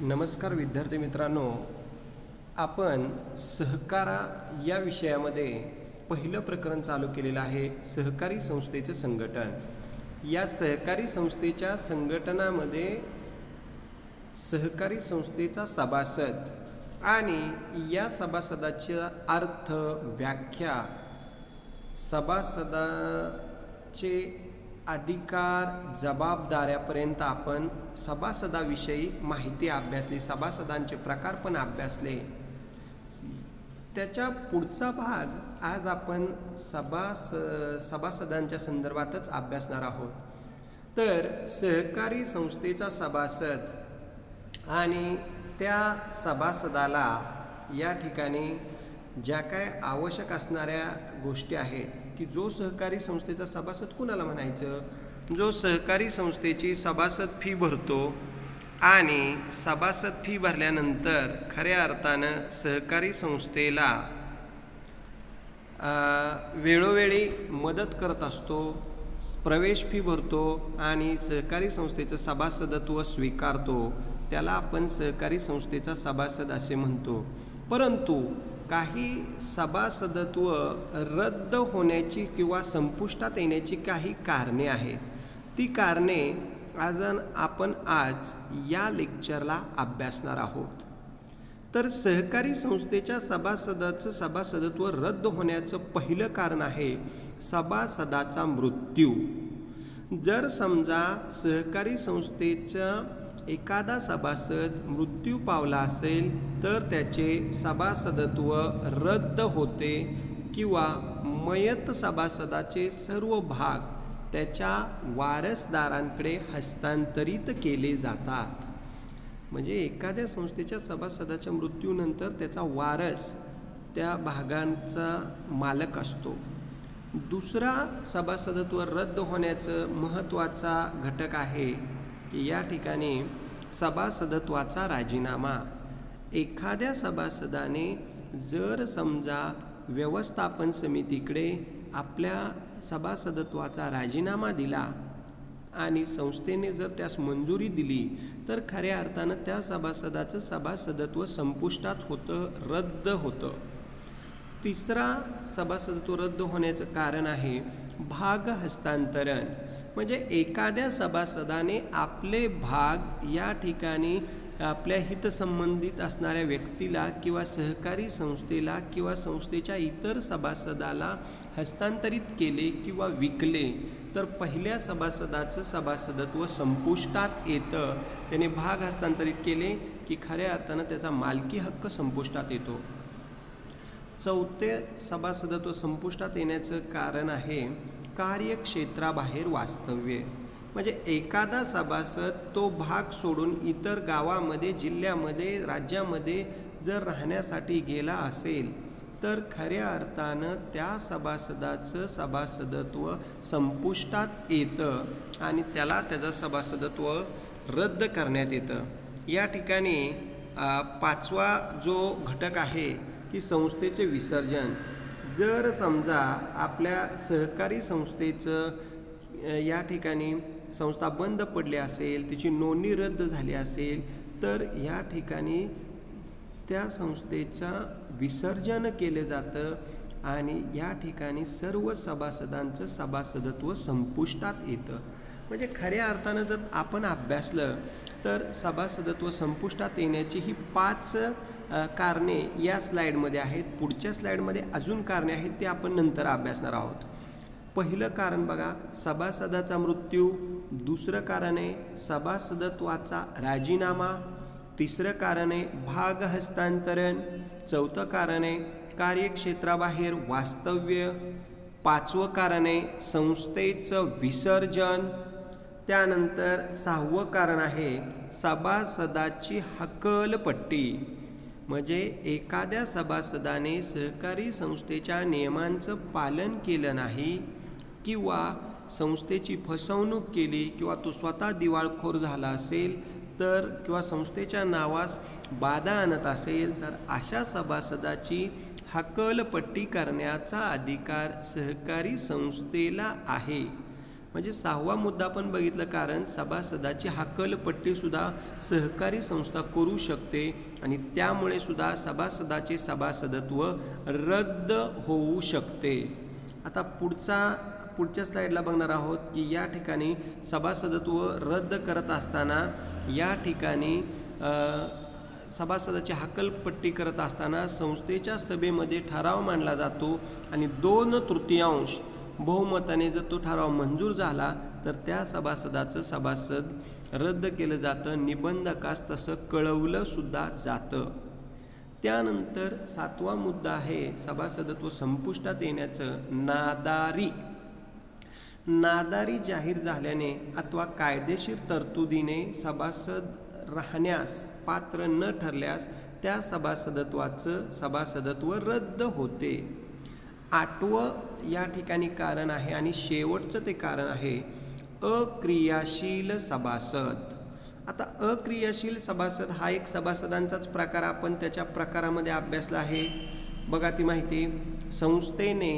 नमस्कार विद्यार्थी मित्रांनो, आपण सहकारा या विषयामध्ये पहिलं प्रकरण चालू केलेलं आहे। सहकारी संस्थेचे संघटन। या सहकारी संस्थेच्या संघटनामध्ये सहकारी संस्थेचा सभासद आणि या सभासदाचा अर्थ, व्याख्या, सभासदाचे अधिकार, जबाबदाऱ्यापर्यंत आपण सभासदाविषयी माहिती अभ्यासली, सभासदांचे प्रकार पण अभ्यासले। त्याच्या पुढचा भाग आज आपण सभासदांच्या संदर्भातच अभ्यासणार आहोत। तर सहकारी संस्थेचा सभासद आणि त्या सभासदाला या ठिकाणी ज्या काय आवश्यक असणाऱ्या गोष्टी आहेत की जो सहकारी संस्थेचा सभासद कुणाला म्हणायचं, जो सहकारी संस्थेची सभासद फी भरतो आणि सभासद फी भरल्यानंतर खऱ्या अर्थानं सहकारी संस्थेला वेळोवेळी मदत करत असतो, प्रवेश फी भरतो आणि सहकारी संस्थेचं सभासदत्व स्वीकारतो, त्याला आपण सहकारी संस्थेचा सभासद असे म्हणतो। परंतु काही सभासदत्व रद्द होण्याची किंवा संपुष्टात येण्याची काही कारणे आहेत। ती कारणे आपण आज या लेक्चरला अभ्यासणार आहोत। तर सहकारी संस्थेच्या सभासदाचं सभासदत्व रद्द होण्याचं पहिलं कारण आहे सभासदाचा मृत्यू। जर समजा सहकारी संस्थेचा एखादा सभासद मृत्यू पावला असेल तर त्याचे सभासदत्व रद्द होते किंवा मयत सभासदाचे सर्व भाग त्याच्या वारसदारांकडे हस्तांतरित केले जातात। म्हणजे एखाद्या संस्थेच्या सभासदाच्या मृत्यूनंतर त्याचा वारस त्या भागांचा मालक असतो। दुसरा सभासदत्व रद्द होण्याचं महत्त्वाचा घटक आहे की या ठिकाणी सभासदत्वाचा राजीनामा। एखाद्या सभासदाने जर समजा व्यवस्थापन समितीकडे आपल्या सभासदत्वाचा राजीनामा दिला आणि संस्थेने जर त्यास मंजुरी दिली तर खऱ्या अर्थानं त्या सभासदाचं सभासदत्व संपुष्टात होतं, रद्द होतं। तिसरा सभासदत्व रद्द होण्याचं कारण आहे भाग हस्तांतरण। म्हणजे एखाद्या सभासदाने आपले भाग या ठिकाणी आपल्या हितसंबंधित असणाऱ्या व्यक्तीला किंवा सहकारी संस्थेला किंवा संस्थेच्या इतर सभासदाला हस्तांतरित केले किंवा विकले तर पहिल्या सभासदाचं सभासदत्व संपुष्टात येतं। त्याने भाग हस्तांतरित केले की खऱ्या अर्थानं त्याचा मालकी हक्क संपुष्टात येतो। चौथे सभासदत्व संपुष्टात येण्याचं कारण आहे कार्यक्षेत्राबाहेर वास्तव्य। म्हणजे एखादा सभासद तो भाग सोडून इतर गावामध्ये, जिल्ह्यामध्ये, राज्यामध्ये जर राहण्यासाठी गेला असेल तर खऱ्या अर्थानं त्या सभासदाचं सभासदत्व संपुष्टात येतं आणि त्याला त्याचं सभासदत्व रद्द करण्यात येतं। या ठिकाणी पाचवा जो घटक आहे की संस्थेचे विसर्जन। जर समजा आपल्या सहकारी संस्थेचं या ठिकाणी संस्था बंद पडली असेल, तिची नोंदणी रद्द झाली असेल तर या ठिकाणी त्या संस्थेचा विसर्जन केले जातं आणि या ठिकाणी सर्व सभासदांचं सभासदत्व संपुष्टात येतं। म्हणजे खऱ्या अर्थानं जर आपण अभ्यासलं तर सभासदत्व संपुष्टात येण्याची ही 5 कारणे या स्लाइडमध्ये आहेत। पुढच्या स्लाइडमध्ये अजून कारणे आहेत, ते आपण नंतर अभ्यासणार आहोत। पहिलं कारण बघा, सभासदाचा मृत्यू। दुसरं कारण आहे सभासदत्वाचा राजीनामा। तिसरं कारण आहे भाग हस्तांतरण। चौथं कारण आहे कार्यक्षेत्राबाहेर वास्तव्य। पाचवं कारण आहे संस्थेचं विसर्जन। त्यानंतर 6वं कारण आहे सभासदाची हकलपट्टी। म्हणजे एखाद्या सभासदाने सहकारी संस्थेच्या नियमांचं पालन केलं नाही किंवा संस्थेची फसवणूक केली किंवा तो स्वतः दिवाळखोर झाला असेल तर किंवा संस्थेच्या नावास बाधा आणत असेल तर अशा सभासदाची हकलपट्टी करण्याचा अधिकार सहकारी संस्थेला आहे। म्हणजे 6वा मुद्दा आपण बघितलं, कारण सभासदाची हकालपट्टीसुद्धा सहकारी संस्था करू शकते आणि त्यामुळे सुद्धा सभासदाचे सभासदत्व रद्द होऊ शकते. आता पुढच्या स्लाईडला बघणार आहोत की या ठिकाणी सभासदत्व रद्द करत असताना या ठिकाणी सभासदाची हकालपट्टी करत असताना संस्थेच्या सभेमध्ये ठराव मांडला जातो आणि 2/3 बहुमताने जर तो ठराव मंजूर झाला तर त्या सभासदाचं सभासद रद्द केलं जातं, निबंधकास तसं कळवलं सुद्धा जातं. त्यानंतर 7वा मुद्दा आहे सभासदत्व संपुष्टात येण्याचं नादारी जाहीर झाल्याने अथवा कायदेशीर तरतुदीने सभासद राहण्यास पात्र न ठरल्यास त्या सभासदत्वाचं सभासदत्व रद्द होते. 8वं या ठिकाणी कारण आहे आणि शेवटचं ते कारण आहे अक्रियाशील सभासद. आता अक्रियाशील सभासद हा एक सभासदांचाच प्रकार आपण त्याच्या प्रकारामध्ये अभ्यासला आहे. बघा ती माहिती, संस्थेने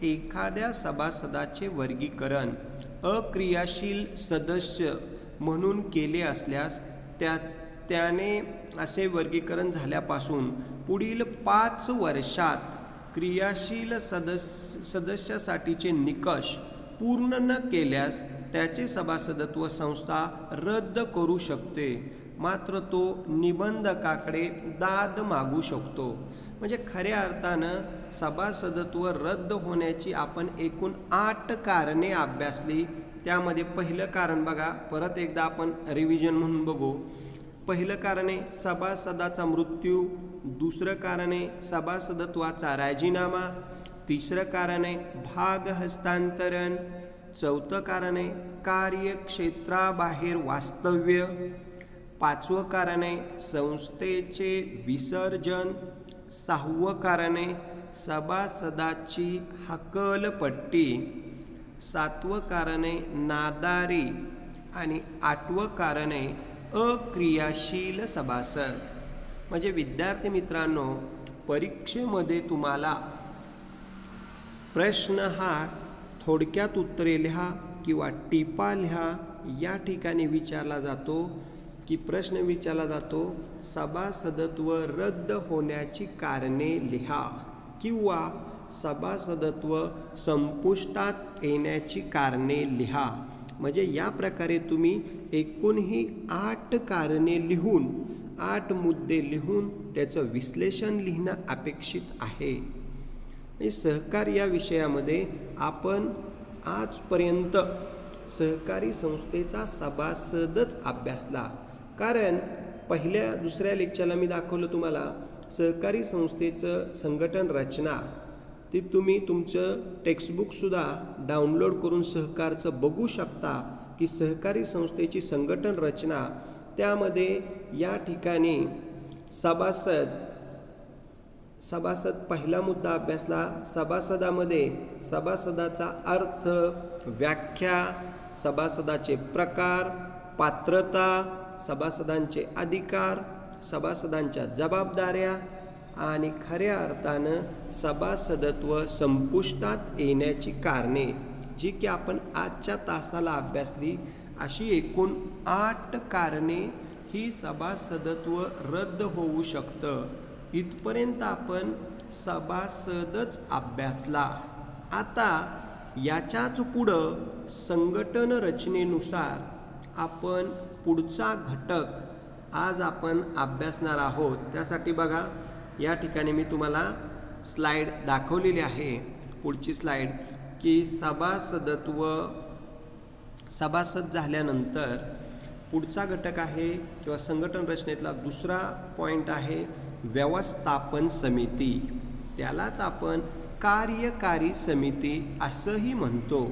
एखाद्या सभासदाचे वर्गीकरण अक्रियाशील सदस्य म्हणून केले असल्यास त्याने असे वर्गीकरण झाल्यापासून पुढील 5 वर्षात क्रियाशील सदस्यासाठीचे निकष पूर्ण न केल्यास त्याचे सभासदत्व संस्था रद्द करू शकते, मात्र तो निबंधकाकडे दाद मागू शकतो. म्हणजे खऱ्या अर्थानं सभासदत्व रद्द होण्याची आपण एकूण 8 कारणे अभ्यासली. त्यामध्ये पहिलं कारण बघा, परत एकदा आपण रिव्हिजन म्हणून बघू. पहिलं कारण आहे सभासदाचा मृत्यू, दुसरं कारण आहे सभासदत्वाचा राजीनामा, तिसरं कारण आहे भाग हस्तांतरण, चौथं कारण आहे कार्यक्षेत्राबाहेर वास्तव्य, 5वं कारण आहे संस्थेचे विसर्जन, 6वं कारण आहे सभासदाची हकालपट्टी, 7वं कारण आहे नादारी आणि 8वं कारण आहे अक्रियाशील सभासद. म्हणजे विद्यार्थी मित्रांनो, परीक्षेमध्ये तुम्हाला प्रश्न हा थोडक्यात उत्तरे लिहा किंवा टिपा लिहा या ठिकाणी विचारला जातो की प्रश्न विचारला जातो सभासदत्व रद्द होण्याची कारणे लिहा किंवा सभासदत्व संपुष्टात येण्याची कारणे लिहा. म्हणजे या प्रकारे तुम्ही एकूण ही 8 कारणे लिहून 8 मुद्दे लिहून त्याचं विश्लेषण लिहिणं अपेक्षित आहे. सहकारी या विषयामध्ये आपण आजपर्यंत सहकारी संस्थेचा सभासदच अभ्यासला. कारण दुसऱ्या लेक्चरला मी दाखवलं तुम्हाला सहकारी संस्थेचं संघटन रचना, ती तुम्ही तुमचं टेक्स्टबुकसुद्धा डाउनलोड करून सहकारचं बघू शकता की सहकारी संस्थेची संघटन रचना. त्यामध्ये या ठिकाणी सभासद पहिला मुद्दा अभ्यासला. सभासदामध्ये सभासदाचा अर्थ, व्याख्या, सभासदाचे प्रकार, पात्रता, सभासदांचे अधिकार, सभासदांच्या जबाबदाऱ्या आणि खऱ्या अर्थानं सभासदत्व संपुष्टात येण्याची कारणे, जी की आपण आजच्या तासाला अभ्यासली. अशी एकूण 8 कारणे ही सभासदत्व रद्द होऊ शकतं. इथपर्यंत आपण सभासदच अभ्यासला. आता याच्याच पुढं संघटन रचनेनुसार आपण पुढचा घटक आज आपण अभ्यासणार आहोत. त्यासाठी बघा या ठिकाणी मी तुम्हाला स्लाइड दाखवलेली आहे. पुढची स्लाइड की सभासद झाल्यानंतर पुढचा घटक आहे किंवा संघटन रचनेतला दुसरा पॉइंट आहे व्यवस्थापन समिती. त्यालाच आपण कार्यकारी समिती असंही म्हणतो.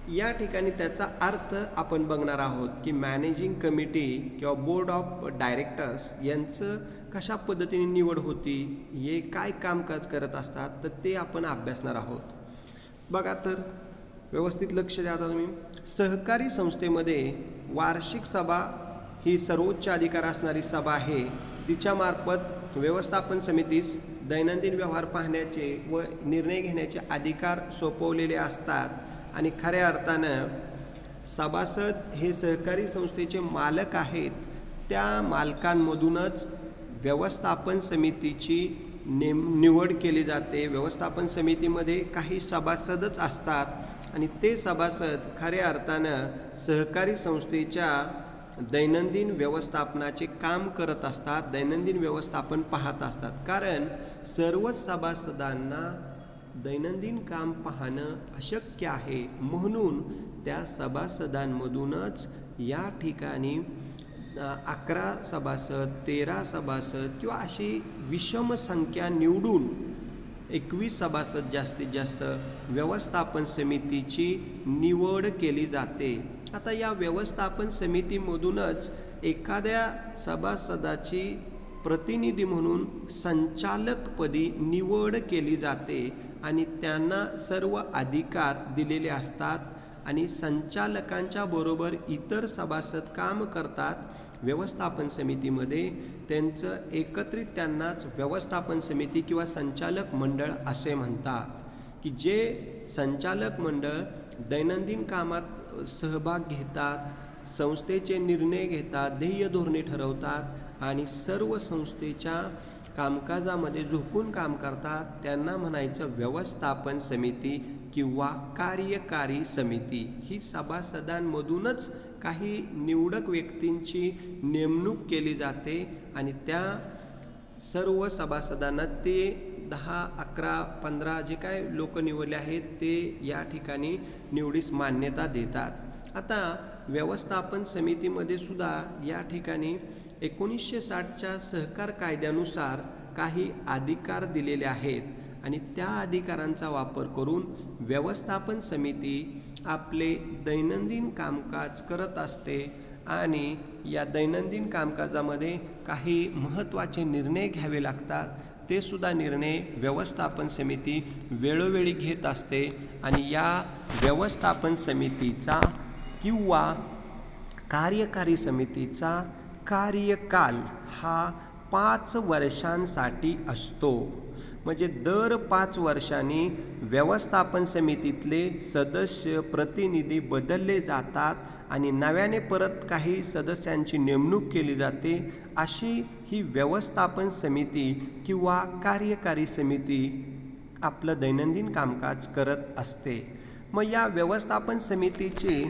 या ठिकाणी त्याचा अर्थ आपण बघणार आहोत की मॅनेजिंग कमिटी किंवा बोर्ड ऑफ डायरेक्टर्स यांचं कशा पद्धतीने निवड होती, हे काय कामकाज करत असतात, तर ते आपण अभ्यासणार आहोत. बघा तर व्यवस्थित लक्ष द्या. आता तुम्ही सहकारी संस्थेमध्ये वार्षिक सभा ही सर्वोच्च अधिकार असणारी सभा आहे. तिच्यामार्फत व्यवस्थापन समितीस दैनंदिन व्यवहार पाहण्याचे व निर्णय घेण्याचे अधिकार सोपवलेले असतात आणि खऱ्या अर्थानं सभासद हे सहकारी संस्थेचे मालक आहेत, त्या मालकांमधूनच व्यवस्थापन समितीची निवड केली जाते। व्यवस्थापन समितीमध्ये काही सभासदच असतात आणि ते सभासद खऱ्या अर्थानं सहकारी संस्थेच्या दैनंदिन व्यवस्थापनाचे काम करत असतात, दैनंदिन व्यवस्थापन पाहत असतात। कारण सर्वच सभासदांना दैनंदिन काम पाहणं अशक्य आहे, म्हणून त्या सभासदांमधूनच या ठिकाणी 11 सभासद, 13 सभासद किंवा अशी विषम संख्या निवडून 21 सभासद जास्तीत जास्त व्यवस्थापन समितीची निवड केली जाते। आता या व्यवस्थापन समितीमधूनच एखाद्या सभासदाची प्रतिनिधी म्हणून संचालकपदी निवड केली जाते आणि त्यांना सर्व अधिकार दिलेले असतात आणि संचालकांच्या बरोबर इतर सभासद काम करतात व्यवस्थापन समितीमध्ये। त्यांचं एकत्रित त्यांनाच व्यवस्थापन समिती किंवा संचालक मंडळ असे म्हणतात, की जे संचालक मंडळ दैनंदिन कामात सहभाग घेतात, संस्थेचे निर्णय घेतात, ध्येय धोरणे ठरवतात आणि सर्व संस्थेच्या कामकाजामध्ये झोकून काम करतात, त्यांना म्हणायचं व्यवस्थापन समिती किंवा कार्यकारी समिती। ही सभासदांमधूनच काही निवडक व्यक्तींची नेमणूक केली जाते आणि त्या सर्व सभासदांना ते 10, 11, 15 जे काय लोक निवडले आहेत ते या ठिकाणी निवडीस मान्यता देतात। आता व्यवस्थापन समितीमध्ये सुद्धा या ठिकाणी 1960च्या सहकार कायद्यानुसार काही अधिकार दिलेले आहेत आणि त्या अधिकारांचा वापर करून व्यवस्थापन समिती आपले दैनंदिन कामकाज करत असते आणि या दैनंदिन कामकाजामध्ये काही महत्त्वाचे निर्णय घ्यावे लागतात, ते सुद्धा निर्णय व्यवस्थापन समिती वेळोवेळी घेत असते आणि या व्यवस्थापन समितीचा किंवा कार्यकारी समितीचा कार्यकाल हा 5 वर्षांसाठी असतो। म्हणजे दर 5 वर्षांनी व्यवस्थापन समितीतले सदस्य प्रतिनिधी बदलले जातात आणि नव्याने परत काही सदस्यांची नेमणूक केली जाते। अशी ही व्यवस्थापन समिती किंवा कार्यकारी समिती आपलं दैनंदिन कामकाज करत असते। मग या व्यवस्थापन समितीची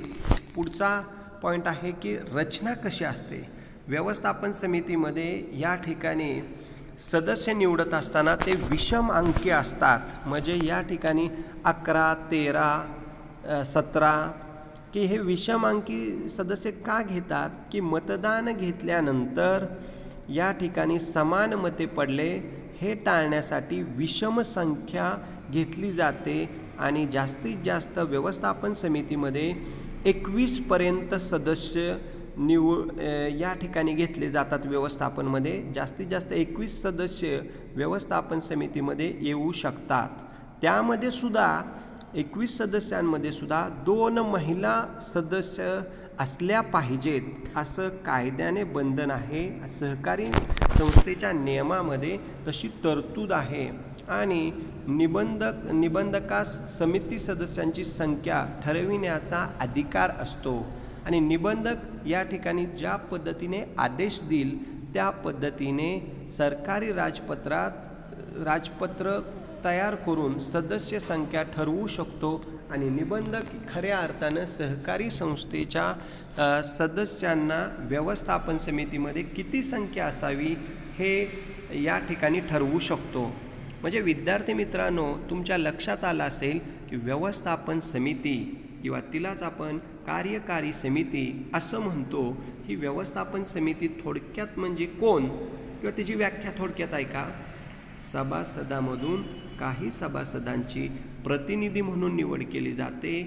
पुढचा पॉईंट आहे की रचना कशी असते। व्यवस्थापन समितीमध्ये या ठिकाणी सदस्य निवडत असताना ते विषम अंकी असतात। म्हणजे या ठिकाणी 11, 13, 17 की हे विषम अंकी सदस्य का घेतात की मतदान घेतल्यानंतर या ठिकाणी समान मते पडले हे टाळण्यासाठी विषम संख्या घेतली जाते आणि जास्तीत जास्त व्यवस्थापन समितीमध्ये 21 पर्यंत सदस्य या ठिकाणी घेतले जातात। व्यवस्थापनमध्ये जास्तीत जास्त 21 सदस्य व्यवस्थापन समितीमध्ये येऊ शकतात। त्यामध्ये सुद्धा 21 सदस्यांमध्ये सुद्धा 2 महिला सदस्य असल्या पाहिजेत असं कायद्याने बंधन आहे। सहकारी संस्थेच्या नियमामध्ये तशी तरतूद आहे आणि निबंधकास समिती सदस्यांची संख्या ठरविण्याचा अधिकार असतो आणि निबंधक या ठिकाणी ज्या पद्धतीने आदेश देईल त्या पद्धतीने सरकारी राजपत्र तयार करून सदस्य संख्या ठरवू शकतो आणि निबंधक खऱ्या अर्थानं सहकारी संस्थेच्या सदस्यांना व्यवस्थापन समितीमध्ये किती संख्या असावी हे या ठिकाणी ठरवू शकतो। म्हणजे विद्यार्थी मित्रांनो, तुमच्या लक्षात आलं असेल की व्यवस्थापन समिती किंवा तिलाच आपण कार्यकारी समिती असं म्हणतो। ही व्यवस्थापन समिती थोडक्यात म्हणजे कोण किंवा त्याची व्याख्या थोडक्यात आहे का, सभासदांमधून काही सभासदांची प्रतिनिधी म्हणून निवड केली जाते,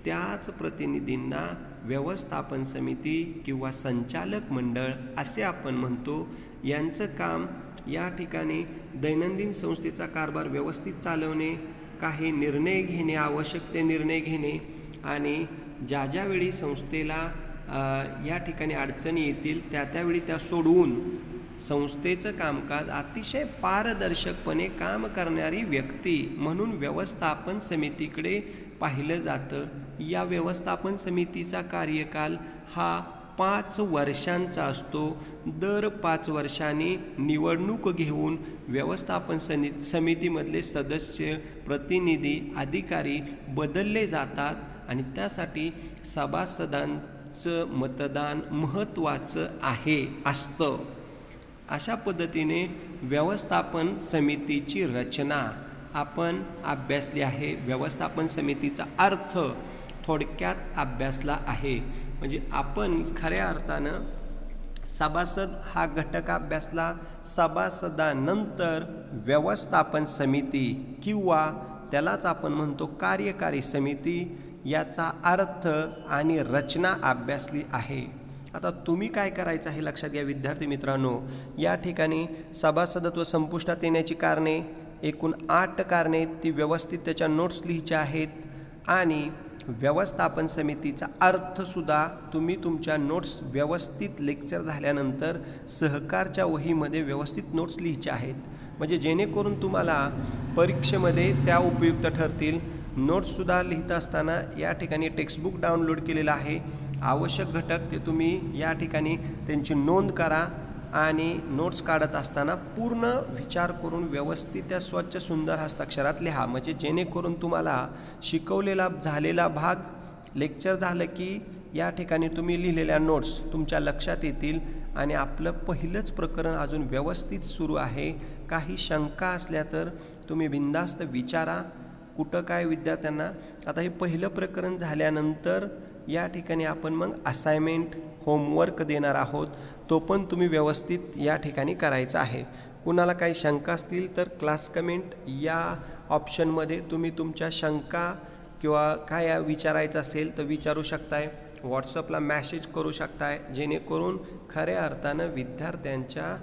त्याच प्रतिनिधींना व्यवस्थापन समिती किंवा संचालक मंडळ असे आपण म्हणतो। यांचं काम या ठिकाणी दैनंदिन संस्थेचा कारभार व्यवस्थित चालवणे, काही निर्णय घेणे, आवश्यक ते निर्णय घेणे आणि ज्या वेळी संस्थेला या ठिकाणी अडचणी येतील त्यावेळी त्या सोडवून संस्थेचं कामकाज अतिशय पारदर्शकपणे काम करणारी व्यक्ती म्हणून व्यवस्थापन समितीकडे पाहिलं जातं या व्यवस्थापन समितीचा कार्यकाल हा 5 वर्षांचा असतो। दर 5 वर्षांनी निवडणूक घेऊन व्यवस्थापन समितीमधले सदस्य, प्रतिनिधी, अधिकारी बदलले जातात आणि त्यासाठी सभासदांचं मतदान महत्त्वाचं असतं। अशा पद्धतीने व्यवस्थापन समितीची रचना आपण अभ्यासली आहे। व्यवस्थापन समितीचा अर्थ थोडक्यात अभ्यासला आहे। म्हणजे आपण खऱ्या अर्थानं सभासद हा घटक अभ्यासला। सभासदानंतर व्यवस्थापन समिती किंवा त्यालाच आपण म्हणतो कार्यकारी समिती याचा अर्थ आणि रचना अभ्यासली आहे। आता तुम्ही काय करायचं आहे लक्षात घ्या विद्यार्थी मित्रांनो। या ठिकाणी सभासदत्व संपुष्टात येण्याची कारणे एकूण 8 कारणे ती व्यवस्थित त्याच्या नोट्स लिहायच्या आहेत आणि व्यवस्थापन समितीचा अर्थसुद्धा तुम्ही तुमच्या नोट्स व्यवस्थित लेक्चर झाल्यानंतर सहकारच्या वहीमध्ये व्यवस्थित नोट्स लिहायच्या आहेत, म्हणजे जेणेकरून तुम्हाला परीक्षेमध्ये त्या उपयुक्त ठरतील। नोट्ससुद्धा लिहित असताना या ठिकाणी टेक्स्टबुक डाउनलोड केलेलं आहे। आवश्यक घटक ते तुम्ही या ठिकाणी त्यांची नोंद करा आणि नोट्स काढत असताना पूर्ण विचार करून व्यवस्थित त्या स्वच्छ सुंदर हस्ताक्षरात लिहा, म्हणजे जेणेकरून तुम्हाला शिकवलेला झालेला भाग लेक्चर झालं की या ठिकाणी तुम्ही लिहिलेल्या नोट्स तुमच्या लक्षात येतील आणि आपलं पहिलंच प्रकरण अजून व्यवस्थित सुरू आहे। काही शंका असल्या तर तुम्ही बिनधास्त विचारा। कुठं काय विद्यार्थ्यांना आता हे पहिलं प्रकरण झाल्यानंतर या ठिकाणी आपण मग असाइनमेंट होमवर्क देणार आहोत, तो पण तुम्ही व्यवस्थित या ठिकाणी करायचा आहे। कुणाला काही शंका असतील तर क्लास कमेंट या ऑप्शनमध्ये तुम्ही तुमच्या शंका किंवा काय विचारायचं असेल तर विचारू शकताय, व्हॉट्सअपला मॅसेज करू शकताय, जेणेकरून खऱ्या अर्थानं विद्यार्थ्यांच्या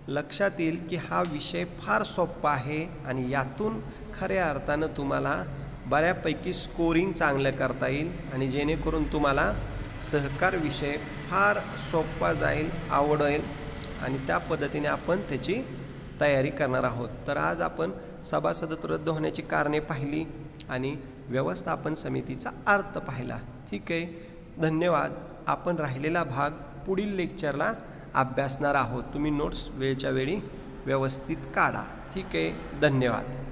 लक्षात येईल की हा विषय फार सोपा आहे आणि यातून खऱ्या अर्थानं तुम्हाला बऱ्यापैकी स्कोरिंग चांगलं करता येईल आणि जेणेकरून तुम्हाला सहकार विषय फार सोपा जाईल, आवडेल आणि त्या पद्धतीने आपण त्याची तयारी करणार आहोत। तर आज आपण सभासदत्व रद्द होण्याची कारणे पाहिली आणि व्यवस्थापन समितीचा अर्थ पाहिला। ठीक आहे, धन्यवाद। आपण राहिलेला भाग पुढील लेक्चरला अभ्यासणार आहोत। तुम्ही नोट्स वेळच्या वेळी व्यवस्थित काढा। ठीक आहे, धन्यवाद।